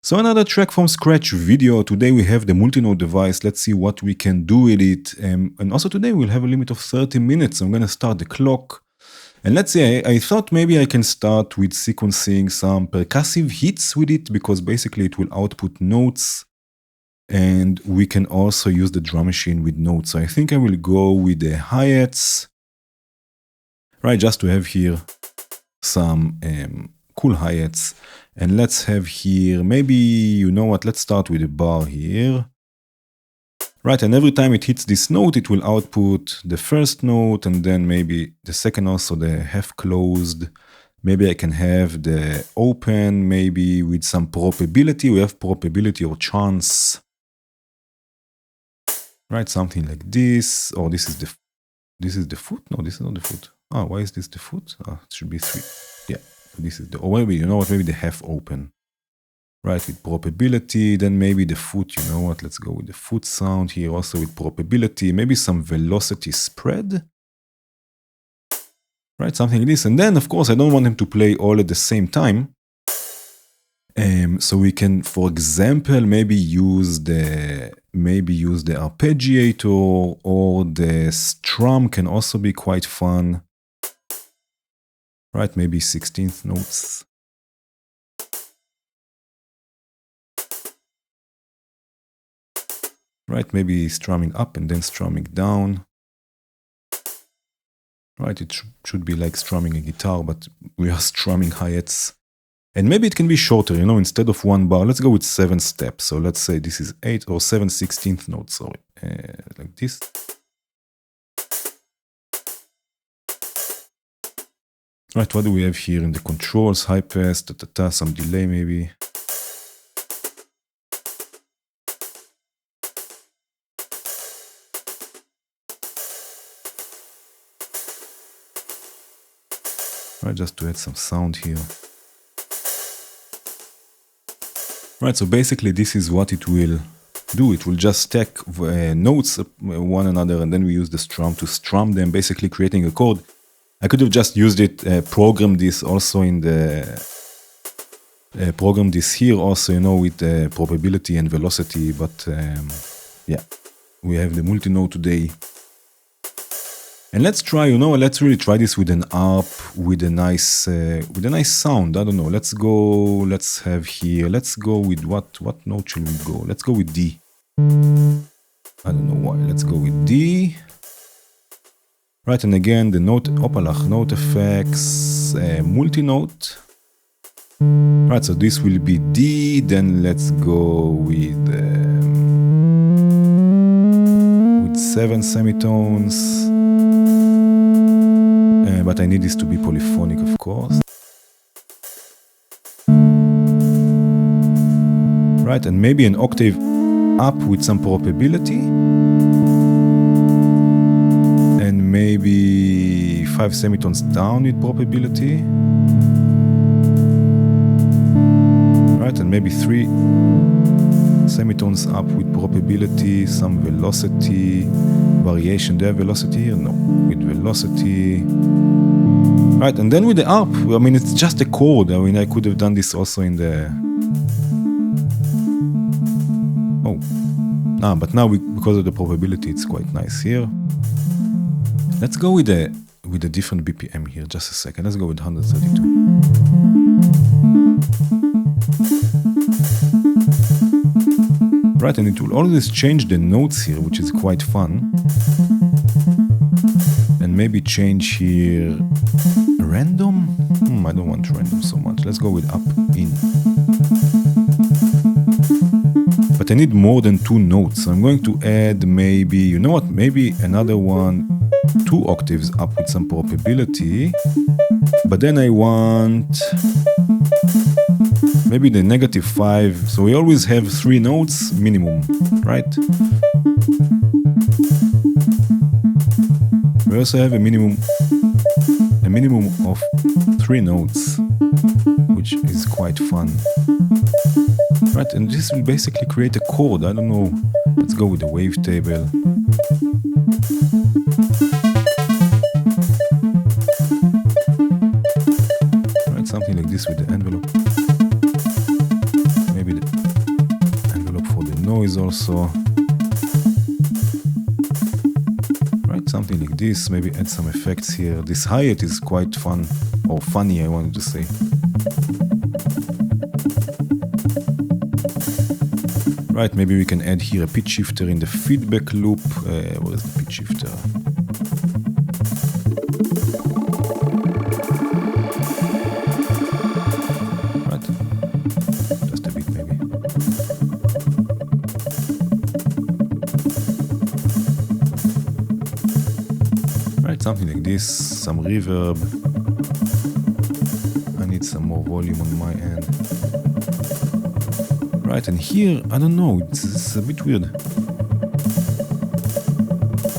So another track from scratch video. Today we have the multi-note device. Let's see what we can do with it. And also today we'll have a limit of 30 minutes. I'm gonna start the clock. And let's see, I thought maybe I can start with sequencing some percussive hits with it, because basically it will output notes. And we can also use the drum machine with notes. So I think I will go with the hi-hats. Right, just to have here some cool hi-hats. And let's have here, maybe, you know what, let's start with a bar here. Right, and every time it hits this note, it will output the first note, and then maybe the second also, the half closed. Maybe I can have the open, maybe with some probability. We have probability or chance. Right, something like this. Or this is the foot? No, this is not the foot. Oh, why is this the foot? Oh, it should be 3. Yeah. This is the, or maybe, you know what, maybe the half open, right, with probability. Then maybe the foot, you know what, let's go with the foot sound here also with probability, maybe some velocity spread, right, something like this. And then of course I don't want them to play all at the same time, so we can, for example, maybe use the arpeggiator, or the strum can also be quite fun. Right, maybe 16th notes. Right, maybe strumming up and then strumming down. Right, it should be like strumming a guitar, but we are strumming hi-hats. And maybe it can be shorter, you know, instead of 1 bar, let's go with 7 steps. So let's say this is 8 or 7 16th notes, sorry, like this. Right, what do we have here in the controls? High pass, some delay maybe. Right, just to add some sound here. Right, so basically this is what it will do. It will just stack notes one another, and then we use the strum to strum them, basically creating a chord. I could have just used it, programmed this also in the, program this here also, you know, with probability and velocity, but yeah, we have the multi-note today. And let's try, you know, let's really try this with an ARP, with a nice sound. I don't know, let's go with what note should we go? Let's go with D. I don't know why, let's go with D. Right, and again, the note effects, multi-note. Right, so this will be D, then let's go with 7 semitones. But I need this to be polyphonic, of course. Right, and maybe an octave up with some probability. And maybe 5 semitones down with probability. Right, and maybe 3 semitones up with probability, some velocity, variation. Do I have velocity here? No, with velocity. Right, and then with the ARP, I mean, it's just a chord. I mean, I could have done this also in the... Oh. But now, because of the probability, it's quite nice here. Let's go with a different BPM here, just a second. Let's go with 132. Right, and it will always change the notes here, which is quite fun. And maybe change here random? I don't want random so much. Let's go with up, in. But I need more than 2 notes. So I'm going to add maybe, you know what, maybe another one, 2 octaves up with some probability. But then I want maybe the -5. So we always have 3 notes minimum, right? We also have a minimum of 3 notes, which is quite fun. Right, and this will basically create a chord. I don't know. Let's go with the wavetable. Right, something like this with the envelope. Maybe the noise also. Right, something like this. Maybe add some effects here. This hi-hat is quite fun, or funny, I wanted to say. Right, maybe we can add here a pitch shifter in the feedback loop. Where is the pitch shifter? Right, just a bit maybe. Right, something like this, some reverb. I need some more volume on my end. Right, and here, I don't know, it's a bit weird.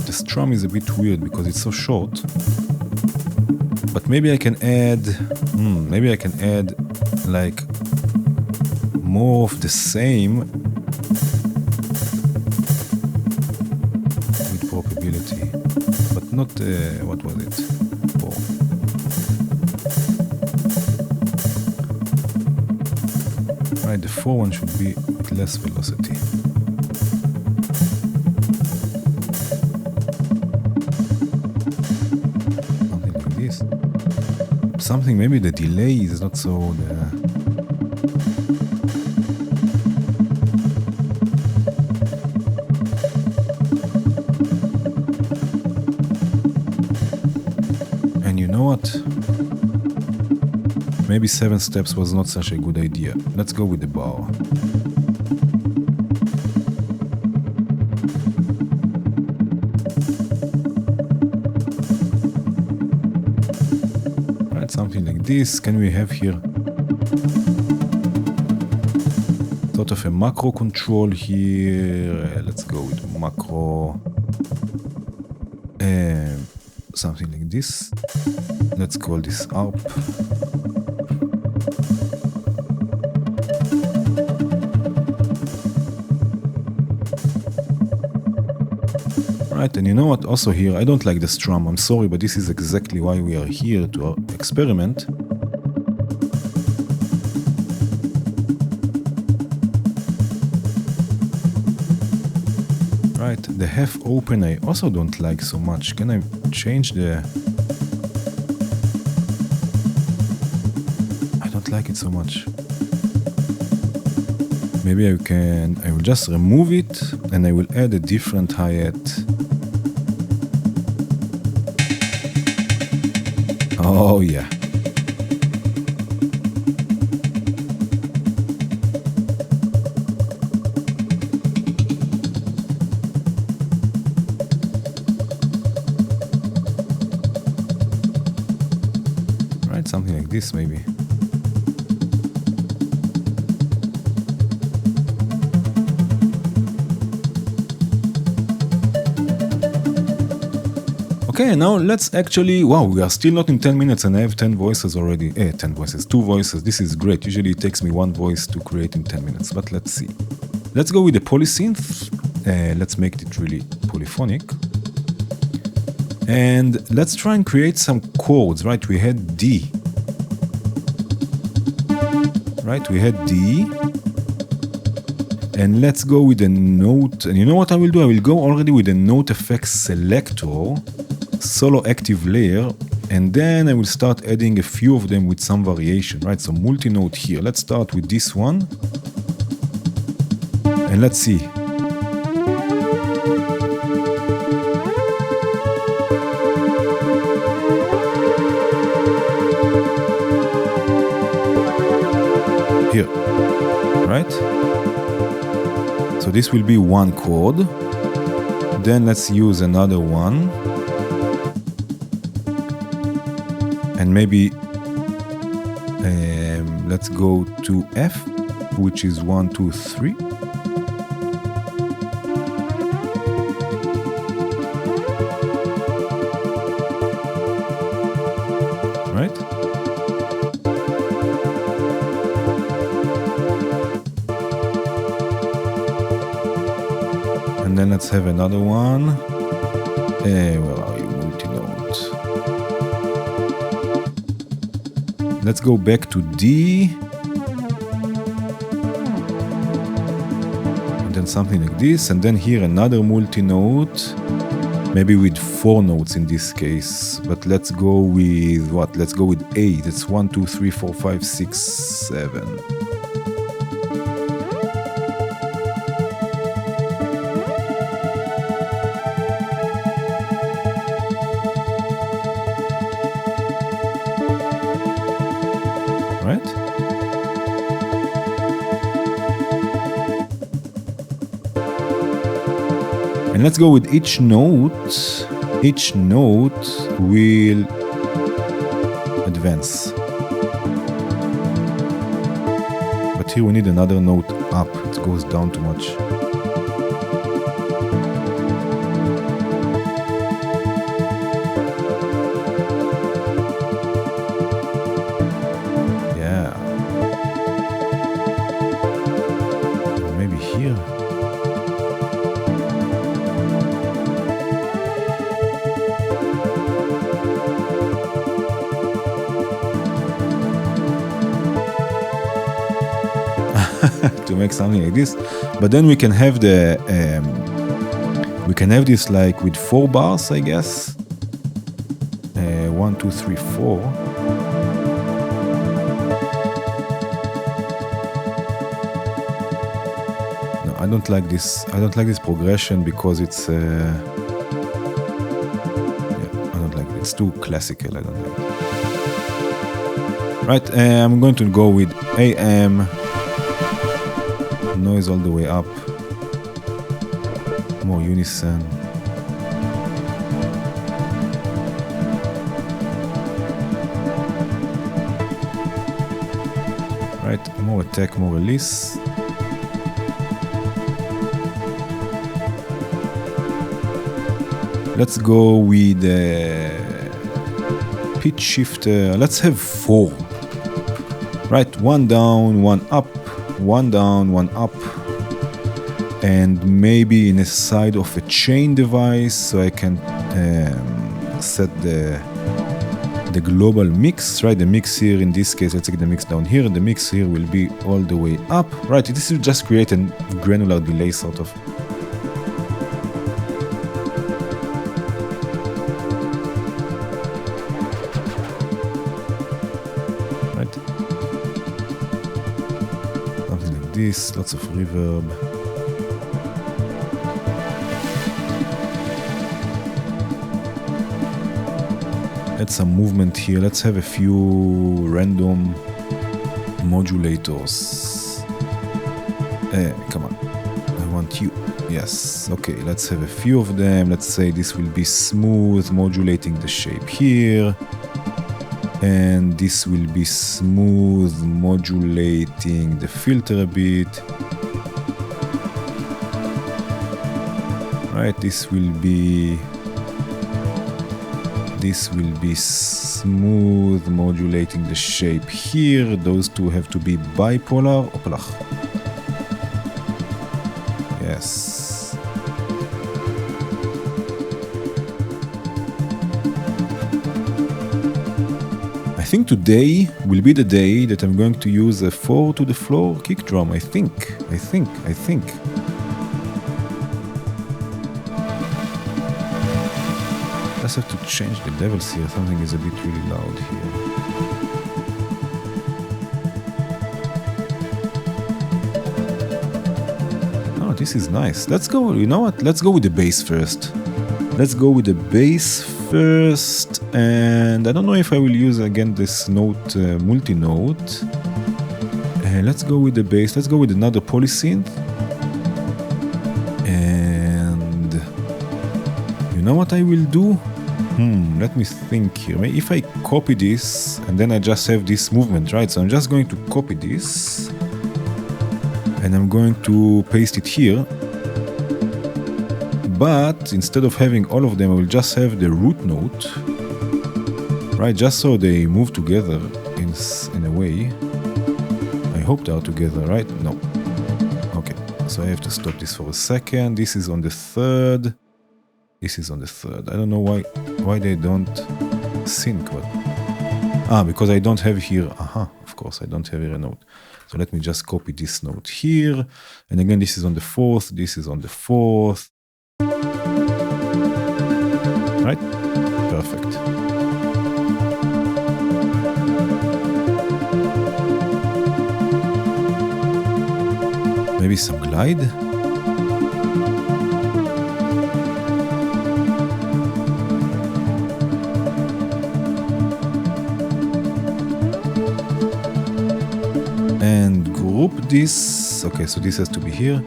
The strum is a bit weird because it's so short. But maybe I can add, like more of the same with probability. But not, what was it? Oh. Right, the 4 one should be with less velocity. Something like this. Something, maybe the delay is not so And you know what? Maybe 7 steps was not such a good idea. Let's go with the bar. Right, something like this. Can we have here sort of a macro control here? Let's go with macro. Something like this. Let's call this up. Right, and you know what, also here, I don't like the strum, I'm sorry, but this is exactly why we are here, to experiment. Right, the half open I also don't like so much. Can I change the... I don't like it so much. Maybe I will just remove it and I will add a different hi-hat. Oh yeah. Right, something like this maybe. Okay, now let's actually, wow, we are still not in 10 minutes and I have 10 voices already. 10 voices, 2 voices, this is great. Usually it takes me 1 voice to create in 10 minutes, but let's see. Let's go with the polysynth. Let's make it really polyphonic. And let's try and create some chords, right? We had D. Right, we had D. And let's go with a note. And you know what I will do? I will go already with a note effects selector. Solo active layer, and then I will start adding a few of them with some variation, right? So multi-note here. Let's start with this one. And let's see. Here, right? So this will be one chord. Then let's use another one. And maybe let's go to F, which is 1, 2, 3. Right? And then let's have another one. Where are you? Multi-note. Let's go back to D. And then imagine something like this, and then here another multi-note, maybe with 4 notes in this case, but let's go with what? Let's go with 8. It's 1, 2, 3, 4, 5, 6, 7. Right? And let's go with each note. Each note will advance. But here we need another note up. It goes down too much. Yeah. Maybe here. To make something like this, but then we can have the this like with 4 bars, I guess. 1, 2, 3, 4. No, I don't like this. I don't like this progression because it's yeah, I don't like it. It's too classical. I don't like it. Right, I'm going to go with AM. Noise all the way up. More unison. Right, more attack, more release. Let's go with pitch shifter. Let's have 4. Right, 1 down, 1 up. 1 down, 1 up, and maybe in a side of a chain device, so I can set the global mix, right? The mix here, in this case, let's take the mix down here, and the mix here will be all the way up, right? This will just create a granular delay, sort of. This, lots of reverb. Add some movement here. Let's have a few random modulators. Come on. I want you. Yes. Okay, let's have a few of them. Let's say this will be smooth, modulating the shape here. And this will be smooth, modulating the filter a bit. Right, this will be smooth, modulating the shape here. Those two have to be bipolar. Opalach. Yes. I think today will be the day that I'm going to use a 4 to the floor kick drum. I think. Just have to change the levels here. Something is a bit really loud here. Oh, this is nice. Let's go. You know what? Let's go with the bass first. And I don't know if I will use again this note, multi-note. Let's go with the bass. Let's go with another polysynth. And you know what I will do? Let me think here. Maybe if I copy this and then I just have this movement, right? So I'm just going to copy this and I'm going to paste it here. But instead of having all of them, I will just have the root note, right? Just so they move together in a way. I hope they are together, right? No. Okay, so I have to stop this for a second. This is on the third. I don't know why they don't sync, but Because I don't have here, of course I don't have here a note. So let me just copy this note here. And again, this is on the 4th, this is on the 4th. Right? Perfect. Maybe some glide? And group this. Okay, so this has to be here.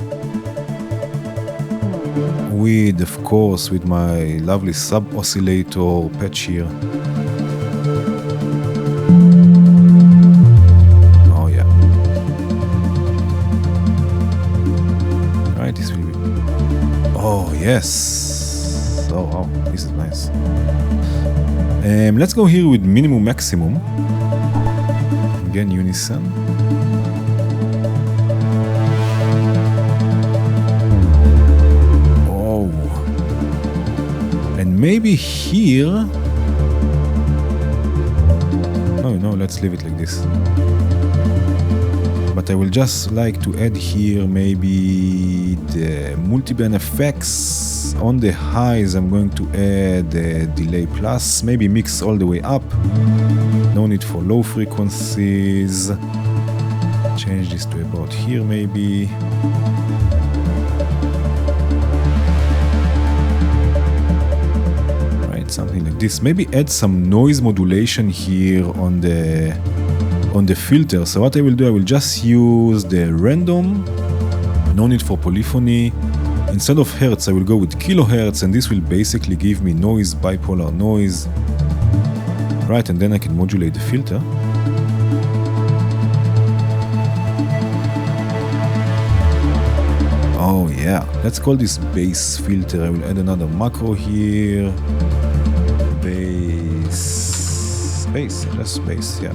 With, of course, with my lovely sub-oscillator patch here. Oh yeah. Right, this will be... Oh yes. Oh wow, this is nice. Let's go here with minimum maximum. Again, unison. Maybe here... Oh no, let's leave it like this. But I will just like to add here maybe the multiband effects. On the highs I'm going to add the delay plus, maybe mix all the way up. No need for low frequencies. Change this to about here maybe. Something like this. Maybe add some noise modulation here on the filter. So what I will do, I will just use the random, no need for polyphony. Instead of hertz, I will go with kilohertz, and this will basically give me noise, bipolar noise. Right, and then I can modulate the filter. Oh yeah, let's call this bass filter. I will add another macro here. Bass, just bass, yeah.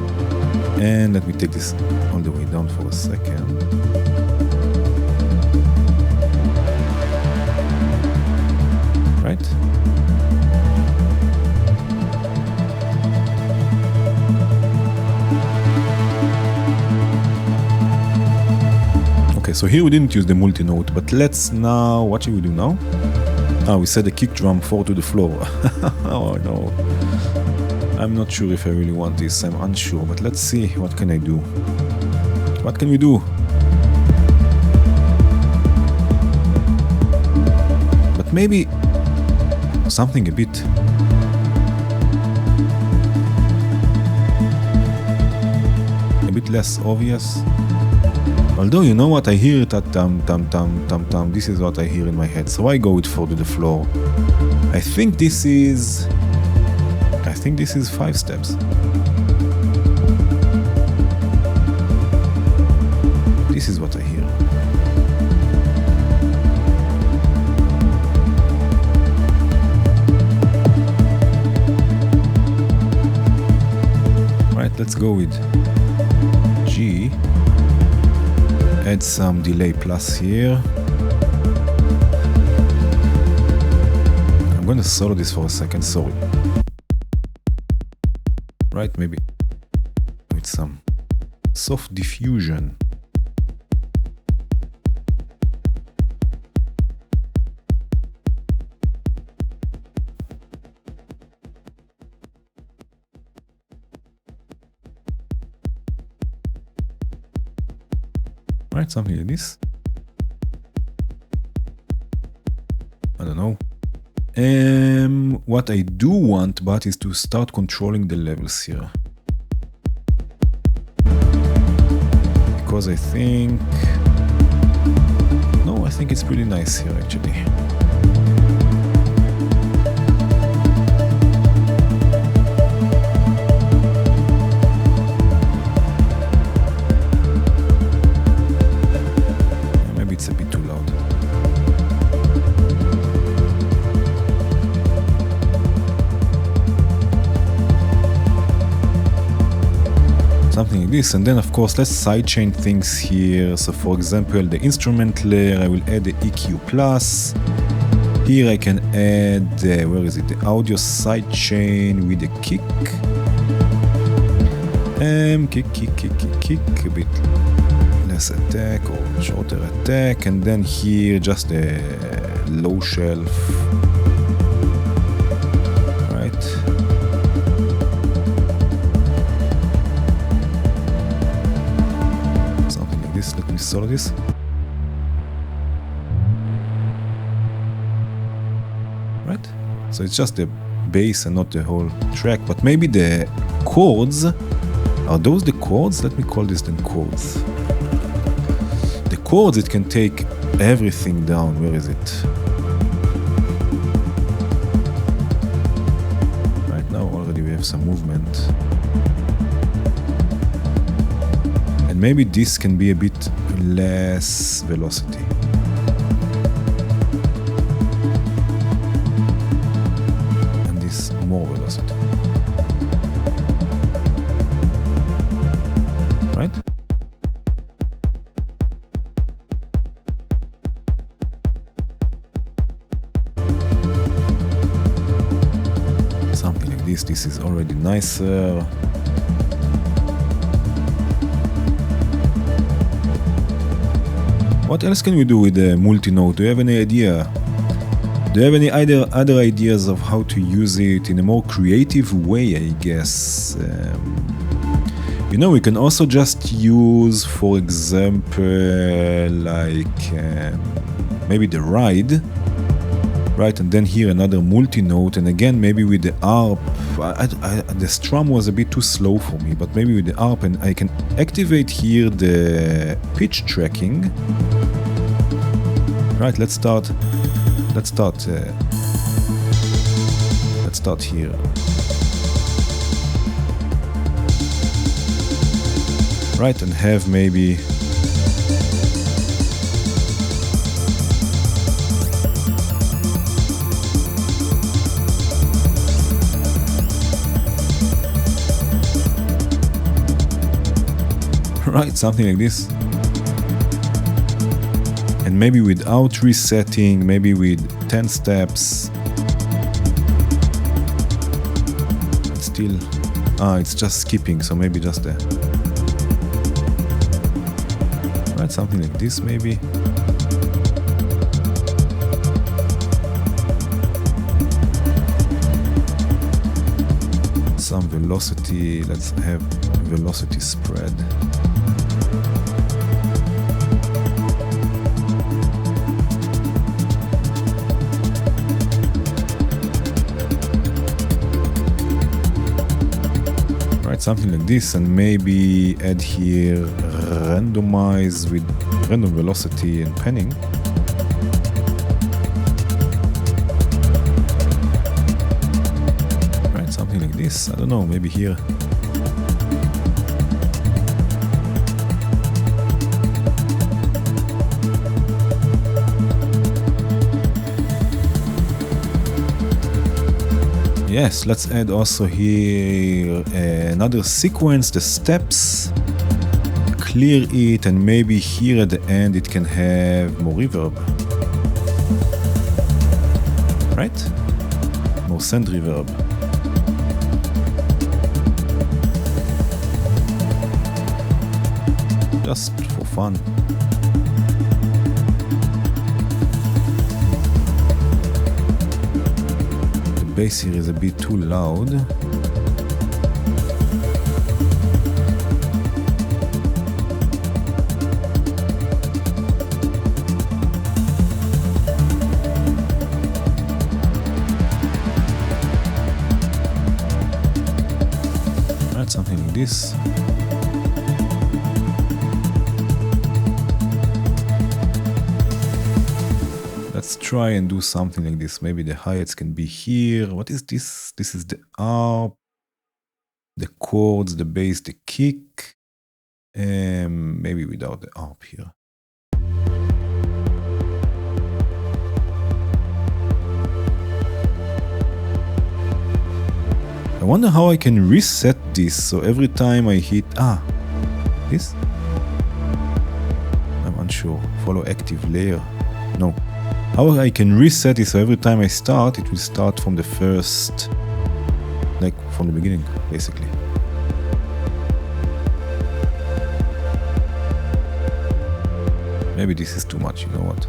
And let me take this all the way down for a second. Right? Okay, so here we didn't use the multi-note, but let's now, what should we do now? We set the kick drum 4 to the floor. Oh no. I'm not sure if I really want this, I'm unsure, but let's see, what can I do? What can we do? But maybe something a bit less obvious. Although, you know what, I hear it at tam tam tam tam tam. This is what I hear in my head, so I go with 4 to the floor. I think this is 5 steps. This is what I hear. Right, let's go with G. Add some delay plus here. I'm gonna solo this for a second, sorry. Right, maybe with some soft diffusion. Right, something like this. I don't know. What I do want, but is to start controlling the levels here. Because I think... No, I think it's pretty nice here, actually. Maybe it's a bit too loud. Something like this, and then of course let's sidechain things here. So for example, the instrument layer, I will add the EQ plus. Here I can add, where is it, the audio sidechain with the kick. Kick, a bit less attack or shorter attack, and then here just a low shelf, right? Something like this. Let me solve this. Right? So it's just the bass and not the whole track, but maybe the chords, are those the chords? Let me call this then chords. The chords, it can take everything down. Where is it? Right now already we have some movement. And maybe this can be a bit less velocity. More velocity. Right? Something like this. This is already nicer. What else can we do with the multi-note? Do you have any idea? Do you have any other ideas of how to use it in a more creative way, I guess? You know, we can also just use, for example, like maybe the ride, right? And then here another multi-note, and again maybe with the ARP. The strum was a bit too slow for me, but maybe with the ARP, and I can activate here the pitch tracking. Right, let's start here. Right, and have maybe right, something like this. And maybe without resetting, maybe with 10 steps. It's still, it's just skipping, so maybe just there. Right, something like this maybe. Some velocity, let's have velocity spread. Something like this, and maybe add here randomize with random velocity and panning. Right, something like this. I don't know, maybe here. Yes, let's add also here another sequence, the steps, clear it, and maybe here at the end it can have more reverb. Right? More send reverb. Just for fun. Bass here is a bit too loud. Right, something like this. Let's try and do something like this. Maybe the hi-hats can be here. What is this? This is the ARP, the chords, the bass, the kick. Maybe without the ARP here. I wonder how I can reset this so every time I hit this? I'm unsure. Follow active layer. No. How I can reset it so every time I start, it will start from the first, like from the beginning, basically. Maybe this is too much, you know what?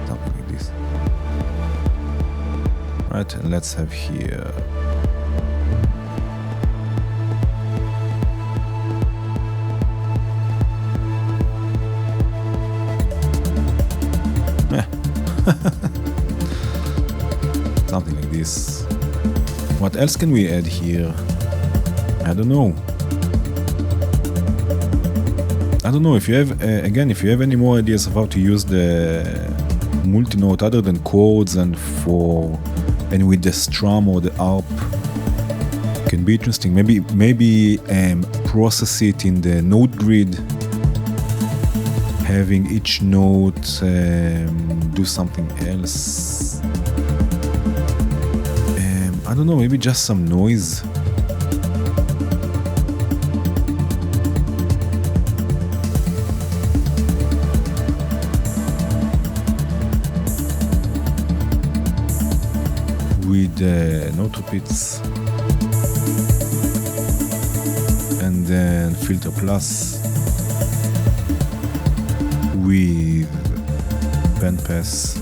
Something like this. Right, and let's have here. Something like this. What else can we add here? I don't know. I don't know if you have, again, if you have any more ideas of how to use the multi-note other than chords and with the strum or the harp, can be interesting. Maybe process it in the note grid, having each note do something else. I don't know, maybe just some noise. With note repeats. And then filter plus with band pass.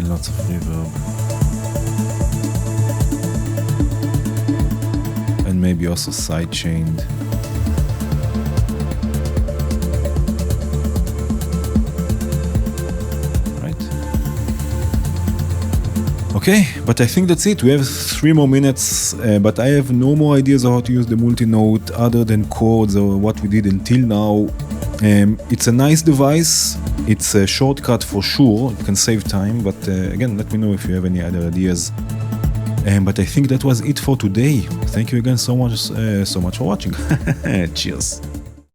Lots of reverb, and maybe also sidechained. Right. Okay, but I think that's it. We have 3 more minutes, but I have no more ideas of how to use the multi-note other than chords or what we did until now. It's a nice device. It's a shortcut for sure. It can save time, but again, let me know if you have any other ideas. But I think that was it for today. Thank you again so much for watching. Cheers.